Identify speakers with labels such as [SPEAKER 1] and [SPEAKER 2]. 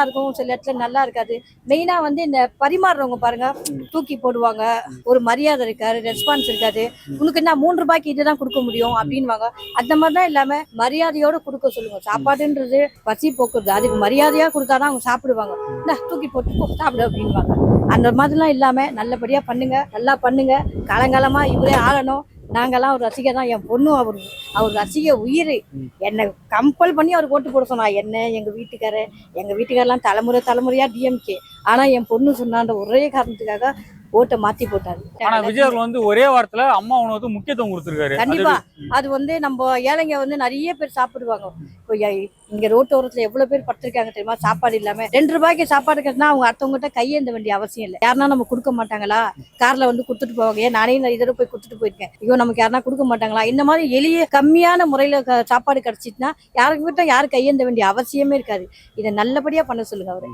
[SPEAKER 1] இருக்கும், சில இடத்துல நல்லா இருக்காது. மெயினா வந்து இந்த பரிமாறுறவங்க பாருங்க, தூக்கி போடுவாங்க. ஒரு மரியாதை இருக்காது, ரெஸ்பான்ஸ் இருக்காது. உனக்கு என்ன 3 ரூபாய்க்கு இதுதான் கொடுக்க முடியும் அப்படின்வாங்க. அந்த மாதிரி தான் இல்லாம மரியாதையோட கொடுக்க சொல்லுங்க. சாப்பாடுன்றது பசி போக்குறது, அதுக்கு மரியாதையா கொடுத்தாதான் அவங்க சாப்பிடுவாங்க. தூக்கி போட்டு போ சாப்பிடு அப்படின்வாங்க. அந்த மாதிரிலாம் இல்லாம நல்லபடியா பண்ணுங்க, நல்லா பண்ணுங்க. காலங்காலமா இவரே ஆளணும். நாங்கெல்லாம் ஒரு ரசிகை தான். என் பொண்ணு அவர் ரசிகை உயிர். என்னை கம்பல் பண்ணி அவர் ஓட்டு போட சொன்னா. என்ன எங்க வீட்டுக்காரெல்லாம் தலைமுறையா டிஎம்கே. ஆனா என் பொண்ணு சொன்னான்ற ஒரே காரணத்துக்காக ஓட்டை மாத்தி போட்டாரு.
[SPEAKER 2] ஆனா விஜய் அவர்கள் வந்து ஒரே வாரத்துல அம்மா உணவுக்கு முக்கியத்துவம் கொடுத்திருக்காரு.
[SPEAKER 1] கண்டிப்பா அது வந்து நம்ம ஏழைங்க வந்து நிறைய பேர் சாப்பிடுவாங்க. இப்போ இங்க ரோட்டோரத்துல எவ்வளவு பேர் படுத்திருக்காங்க தெரியுமா, சாப்பாடு இல்லாம. 2 ரூபாய்க்கு சாப்பாடு கட்டினா அவங்க அடுத்தவங்ககிட்ட கையேந்த வேண்டிய அவசியம் இல்லை. யாருன்னா நம்ம கொடுக்க மாட்டாங்களா? கார்ல வந்து கொடுத்துட்டு போவாங்க. ஏன் நானே நிறைய தடவை போய் கொடுத்துட்டு போயிருக்கேன். ஐயோ நமக்கு யாருன்னா கொடுக்க மாட்டாங்களா? இந்த மாதிரி எளிய கம்மியான முறையில சாப்பாடு கிடைச்சிட்டுனா யாருக்கிட்ட யாரும் கையேந்த வேண்டிய அவசியமே இருக்காது. இதை நல்லபடியா பண்ண சொல்லுங்க அவரை.